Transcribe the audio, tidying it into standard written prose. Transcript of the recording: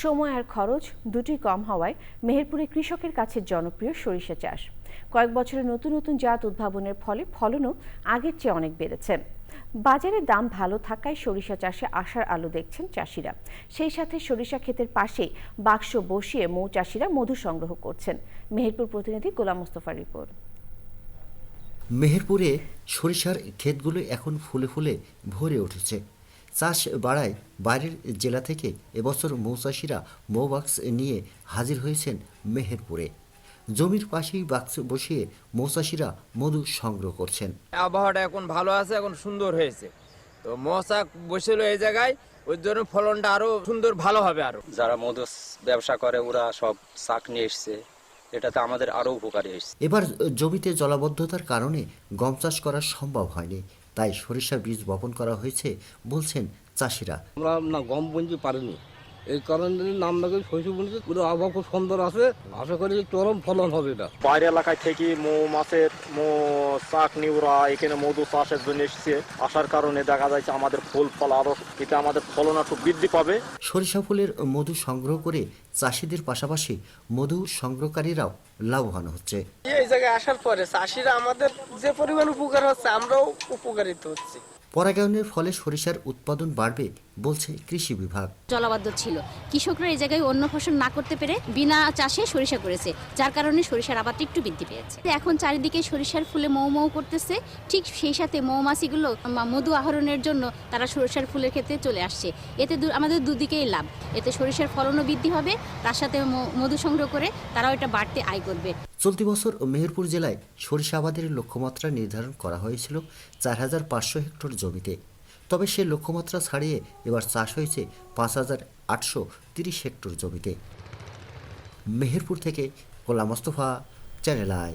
সময় আর খরচ দুটি কম হওয়ায় মেহেরপুরে কৃষকের কাছে জনপ্রিয় সরিষা চাষ। কয়েক বছরে নতুন নতুন জাত উদ্ভাবনের ফলে ফলনও আগের চেয়ে অনেক বেড়েছে। বাজারে দাম ভালো থাকায় সরিষা চাষে আশার আলো দেখছেন চাষিরা। সেই সাথে সরিষা ক্ষেতের পাশেই বাক্স বসিয়ে মৌচাষিরা মধু সংগ্রহ করছেন। মেহেরপুর প্রতিনিধি গোলাম মোস্তফার রিপোর্ট। মেহেরপুরে সরিষার ক্ষেতগুলো এখন ফুলে ফুলে ভরে উঠেছে। চাষ বাড়ায় বাইরের জেলা থেকে এবছর মৌচাষিরা মৌবাক্স নিয়ে হাজির হয়েছেন মেহেরপুরে। জমির পাশেই বাক্স বসিয়ে মৌচাষিরা মধু সংগ্রহ করছেন। আবহাওয়াটা এখন ভালো আছে, এখন সুন্দর হয়েছে, তো মশা বসেছিল এই জায়গায়, ওই জন্য ফলনটা আরো সুন্দর ভালো হবে। আরো যারা মধু ব্যবসা করে ওরা সব শাক নিয়ে এসছে, এটাতে আমাদের আরো উপকারী এসছে। এবার জমিতে জলাবদ্ধতার কারণে গম চাষ করা সম্ভব হয়নি, তাই সরিষা বীজ বপন করা হয়েছে বলছেন চাষিরা। আমরা না গম বুনতে পারিনি, এই কারণে নাম লাগে শস্য বুনতে। পুরো আবহাওয়া খুব সুন্দর আছে, আশা করি চরম ফলন হবে এটা। বাইরে এলাকায় থেকে মৌমাছের চাক নিউরা এখানে মধু চাষের জন্য এসছে, আসার কারণে দেখা যাচ্ছে আমাদের ফুল ফল আরো এতে আমাদের ফলন একটু বৃদ্ধি পাবে। সরিষা ফুলের মধু সংগ্রহ করে চাষিদের পাশাপাশি মধু সংগ্রহকারীরাও লাভবান হচ্ছে। এই জায়গায় আসার পরে চাষিরা আমাদের যে পরিমাণ উপকার হচ্ছে, আমরাও উপকারিত হচ্ছি। পরাগায়নের ফলে সরিষার উৎপাদন বাড়বে বলছে কৃষি বিভাগ। জলাবদ্ধ ছিল, কৃষকরা এই জায়গায় অন্য ফসল না করতে পেরে বিনা চাষে সরিষা করেছে, যার কারণে সরিষার আবাদটা একটু বৃদ্ধি পেয়েছে। এখন চারিদিকে সরিষার ফুলে মৌ মৌ করতেছে, ঠিক সেই সাথে মৌমাছিগুলো মধু আহরণের জন্য তারা সরিষার ফুলের ক্ষেত্রে চলে আসছে। এতে আমাদের দুদিকেই লাভ, এতে সরিষার ফলনও বৃদ্ধি হবে, তার সাথে মধু সংগ্রহ করে তারাও এটা বাড়তে আয় করবে। চলতি বছর মেহেরপুর জেলায় সরিষা আবাদের লক্ষ্যমাত্রা নির্ধারণ করা হয়েছিল 4,500 হেক্টর জমিতে। তবে সে লক্ষ্যমাত্রা ছাড়িয়ে এবার চাষ হয়েছে 5,830 হেক্টর জমিতে। মেহেরপুর থেকে গোলাম মোস্তফা, চ্যানেল আই।